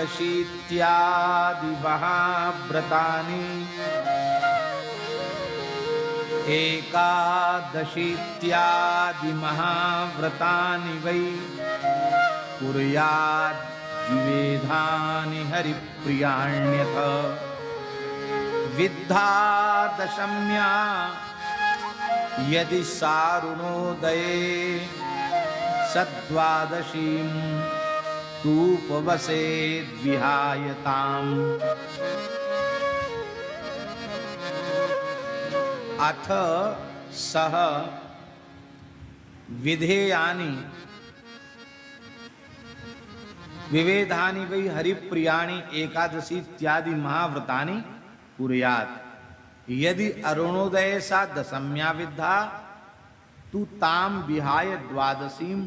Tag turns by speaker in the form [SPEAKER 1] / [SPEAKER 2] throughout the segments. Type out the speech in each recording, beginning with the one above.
[SPEAKER 1] एकादशीत्यादि महाव्रतानि एकादशीत्यादि महाव्रतानि वै कुर्याद् द्विवेधानि हरिप्रियाण्यथ विद्धा दशम्या यदि सारुणोदये सद्वादशीं तूपवसेद् विहायताम् अथ सह विधेयानि विवेधानि वै हरिप्रियाणि एकादशी इत्यादि महाव्रतानि कुर्यात् यदि अरुणोदय सा दशम्या विद्धा तु ताम विहाय द्वादशीम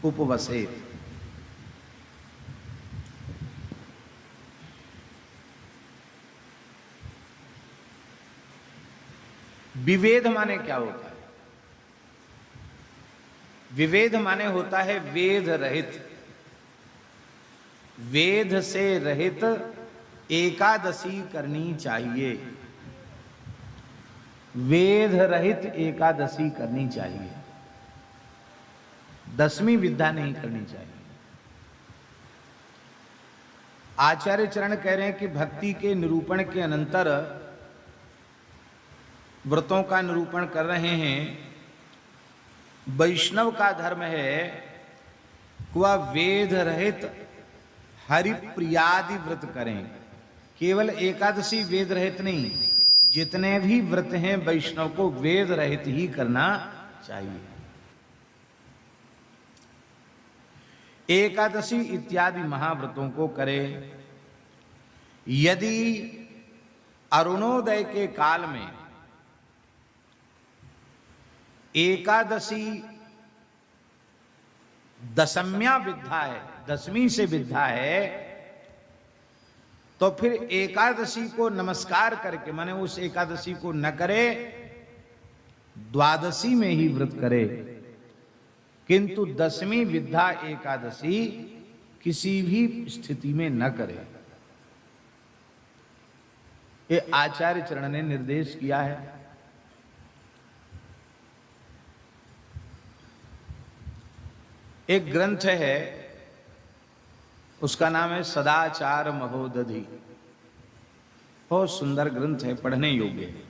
[SPEAKER 1] उपवसेत। विवेद माने क्या होता है? विवेद माने होता है वेद रहित, वेद से रहित एकादशी करनी चाहिए, वेद रहित एकादशी करनी चाहिए, दसवीं विद्या नहीं करनी चाहिए। आचार्य चरण कह रहे हैं कि भक्ति के निरूपण के अनंतर व्रतों का निरूपण कर रहे हैं। वैष्णव का धर्म है वह वेद रहित हरिप्रियादि व्रत करें। केवल एकादशी वेद रहित नहीं, जितने भी व्रत हैं वैष्णव को वेद रहित ही करना चाहिए। एकादशी इत्यादि महाव्रतों को करे। यदि अरुणोदय के काल में एकादशी दशम्या विद्या है, दसवीं से विद्या है, तो फिर एकादशी को नमस्कार करके माने उस एकादशी को न करे, द्वादशी में ही व्रत करे। किंतु दसवीं विद्या एकादशी किसी भी स्थिति में न करे। ये आचार्य चरण ने निर्देश किया है। एक ग्रंथ है, उसका नाम है सदाचार महोदधि। बहुत सुंदर ग्रंथ है, पढ़ने योग्य है।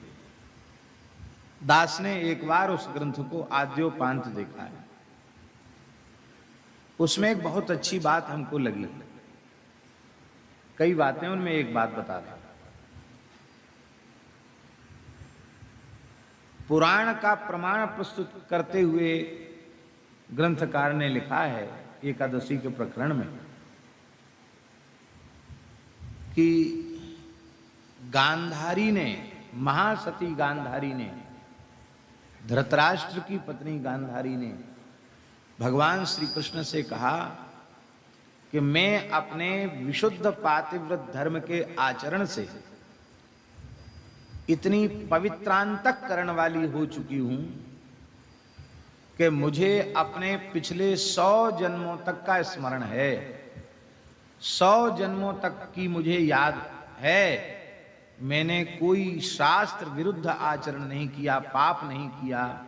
[SPEAKER 1] दास ने एक बार उस ग्रंथ को आद्योपांत देखा है। उसमें एक बहुत अच्छी बात हमको लगी। कई बातें, उनमें एक बात बता रहे। पुराण का प्रमाण प्रस्तुत करते हुए ग्रंथकार ने लिखा है एकादशी के प्रकरण में कि गांधारी ने, महासती गांधारी ने, धृतराष्ट्र की पत्नी गांधारी ने भगवान श्री कृष्ण से कहा कि मैं अपने विशुद्ध पातिव्रत धर्म के आचरण से इतनी पवित्रांतक करण वाली हो चुकी हूं कि मुझे अपने पिछले 100 जन्मों तक का स्मरण है, 100 जन्मों तक की मुझे याद है। मैंने कोई शास्त्र विरुद्ध आचरण नहीं किया, पाप नहीं किया।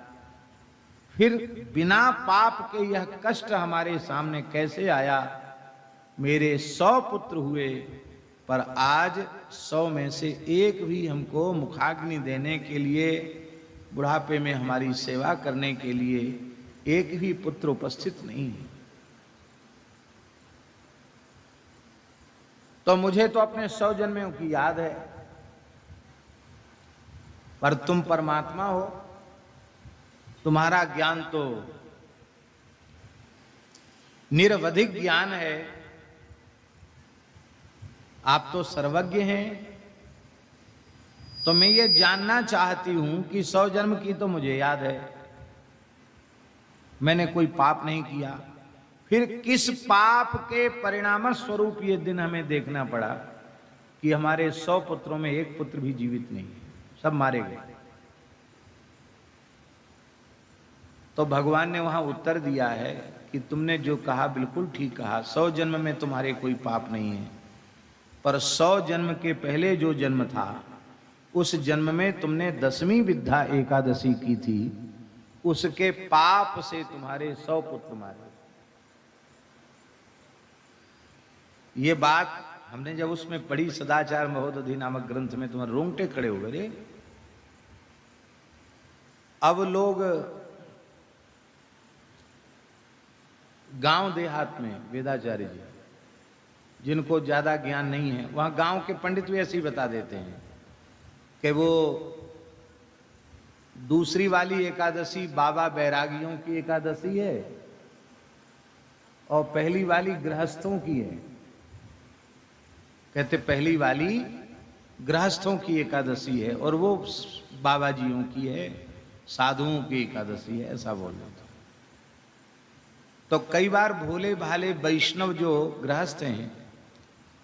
[SPEAKER 1] फिर बिना पाप के यह कष्ट हमारे सामने कैसे आया? मेरे 100 पुत्र हुए, पर आज 100 में से एक भी हमको मुखाग्नि देने के लिए, बुढ़ापे में हमारी सेवा करने के लिए एक भी पुत्र उपस्थित नहीं है। तो मुझे तो अपने 100 जन्मों की याद है, पर तुम परमात्मा हो, तुम्हारा ज्ञान तो निरवधिक ज्ञान है, आप तो सर्वज्ञ हैं। तो मैं ये जानना चाहती हूं कि 100 जन्म की तो मुझे याद है, मैंने कोई पाप नहीं किया, फिर किस पाप के परिणाम स्वरूप ये दिन हमें देखना पड़ा कि हमारे 100 पुत्रों में एक पुत्र भी जीवित नहीं है, सब मारे गए। तो भगवान ने वहां उत्तर दिया है कि तुमने जो कहा बिल्कुल ठीक कहा, 100 जन्म में तुम्हारे कोई पाप नहीं है, पर 100 जन्म के पहले जो जन्म था उस जन्म में तुमने 10वीं विद्या एकादशी की थी, उसके पाप से तुम्हारे 100 पुत्र मारे। ये बात हमने जब उसमें पढ़ी सदाचार महोदधि नामक ग्रंथ में, तुम्हारे रोंगटे खड़े हो गए। अब लोग गांव देहात में वेदाचार्य जी, जिनको ज्यादा ज्ञान नहीं है, वहां गांव के पंडित भी ऐसे ही बता देते हैं कि वो दूसरी वाली एकादशी बाबा बैरागियों की एकादशी है और पहली वाली गृहस्थों की है। कहते पहली वाली गृहस्थों की एकादशी है और वो बाबा जियों की है, साधुओं की एकादशी है, ऐसा बोल रहे थे। तो कई बार भोले भाले वैष्णव जो गृहस्थ हैं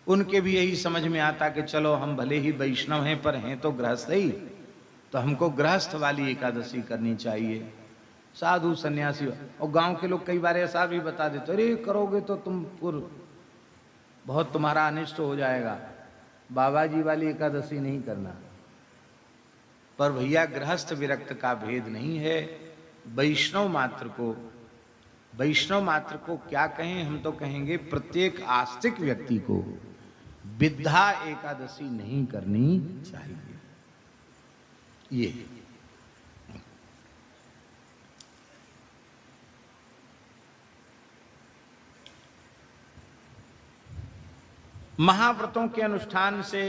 [SPEAKER 1] उनके भी यही समझ में आता कि चलो हम भले ही वैष्णव हैं पर हैं तो गृहस्थ ही, तो हमको गृहस्थ वाली एकादशी करनी चाहिए। साधु सन्यासी और गांव के लोग कई बार ऐसा भी बता देते, अरे करोगे तो तुम बहुत तुम्हारा अनिष्ट हो जाएगा, बाबा जी वाली एकादशी नहीं करना। पर भैया गृहस्थ विरक्त का भेद नहीं है। वैष्णव मात्र को क्या कहें, हम तो कहेंगे प्रत्येक आस्तिक व्यक्ति को विद्या एकादशी नहीं करनी चाहिए। ये महाव्रतों के अनुष्ठान से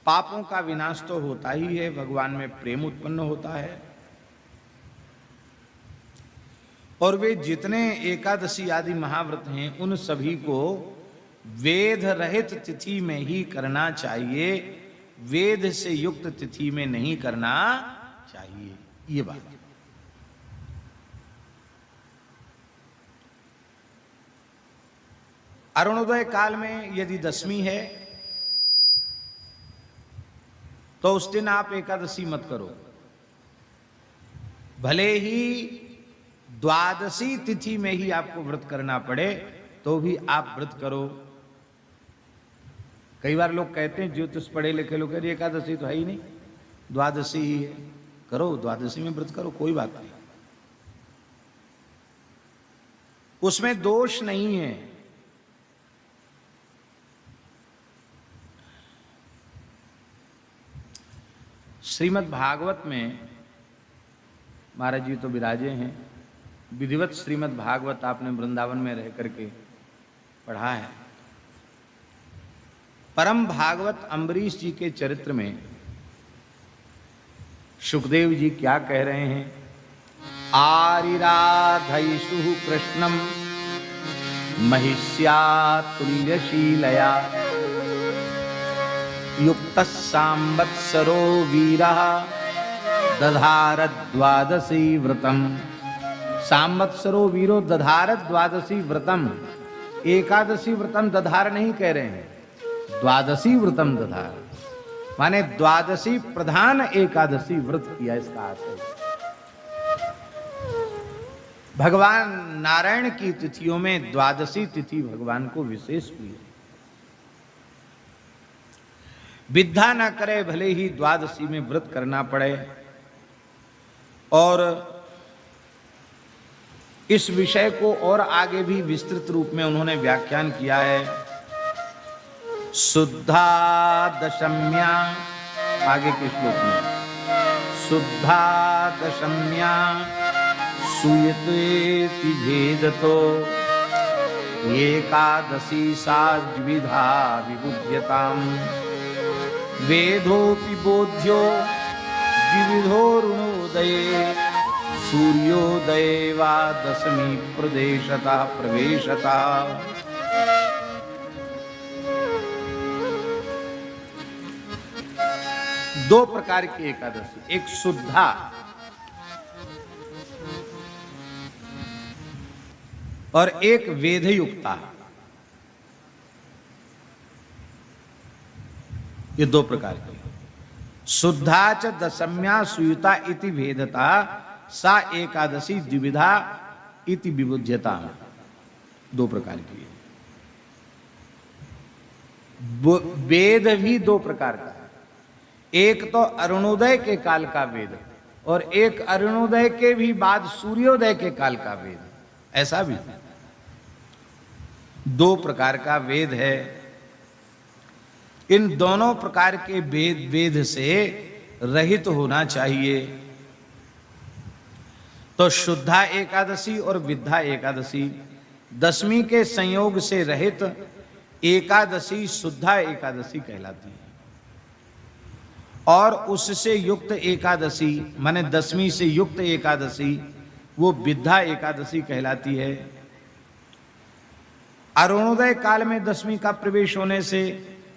[SPEAKER 1] पापों का विनाश तो होता ही है, भगवान में प्रेम उत्पन्न होता है, और वे जितने एकादशी आदि महाव्रत हैं उन सभी को वेद रहित तिथि में ही करना चाहिए, वेद से युक्त तिथि में नहीं करना चाहिए। ये बात अरुणोदय काल में यदि 10वीं है तो उस दिन आप एकादशी मत करो, भले ही द्वादशी तिथि में ही आपको व्रत करना पड़े तो भी आप व्रत करो। कई बार लोग कहते हैं ज्योतिष पढ़े लिखे लोग, एकादशी तो है ही नहीं, द्वादशी ही है, करो द्वादशी में व्रत करो, कोई बात नहीं, उसमें दोष नहीं है। श्रीमद् भागवत में महाराज जी तो विराजे हैं, विधिवत श्रीमद् भागवत आपने वृंदावन में रह करके पढ़ा है। परम भागवत अम्बरीश जी के चरित्र में सुखदेव जी क्या कह रहे हैं, आरिराधयिषु कृष्णम महिष्या तुल्यशीलया युक्तः सांवत्सरो वीरः दधार द्वादशी व्रतम। सांवत्सरो वीरो दधार द्वादशी व्रतम, एकादशी व्रतम दधार नहीं कह रहे हैं, द्वादशी व्रतम दधार, माने द्वादशी प्रधान एकादशी व्रत किया, इसका आशय। भगवान नारायण की तिथियों में द्वादशी तिथि भगवान को विशेष प्रिय। विद्या ना करे भले ही द्वादशी में व्रत करना पड़े। और इस विषय को और आगे भी विस्तृत रूप में उन्होंने व्याख्यान किया है। शुद्धा दशम्या, आगे के श्लोक में, शुद्धा दशम्या सूयतेति भेदतो एकादशी साज्विधा विबुध्यताम् वेदोऽपि बोध्यो द्विविधोरुणोदये सूर्योदये वा दशमी प्रदेशतः प्रवेशतः। दो प्रकार की एकादशी, एक शुद्धा और एक वेदयुक्ता, ये दो प्रकार की। शुद्धा च दशम्या सुयुता इति भेदता सा एकादशी द्विविधा इति विबुध्यता। 2 प्रकार की है। वेद भी 2 प्रकार का है। एक तो अरुणोदय के काल का वेद और एक अरुणोदय के भी बाद सूर्योदय के काल का वेद, ऐसा भी 2 प्रकार का वेद है। इन दोनों प्रकार के वेद से रहित होना चाहिए। तो शुद्धा एकादशी और विद्धा एकादशी, दशमी के संयोग से रहित एकादशी शुद्धा एकादशी कहलाती है, और उससे युक्त एकादशी माने दशमी से युक्त एकादशी वो विद्धा एकादशी कहलाती है। अरुणोदय काल में दशमी का प्रवेश होने से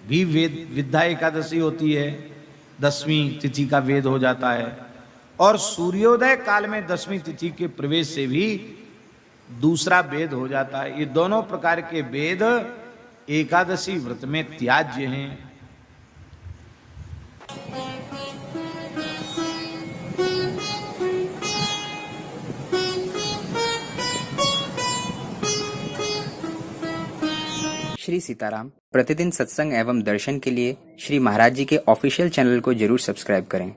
[SPEAKER 1] भी विद्धा एकादशी होती है, दशमी तिथि का वेद हो जाता है, और सूर्योदय काल में दशमी तिथि के प्रवेश से भी दूसरा वेद हो जाता है। ये दोनों प्रकार के वेद एकादशी व्रत में त्याज्य हैं।
[SPEAKER 2] श्री सीताराम प्रतिदिन सत्संग एवं दर्शन के लिए श्री महाराज जी के ऑफिशियल चैनल को जरूर सब्सक्राइब करें।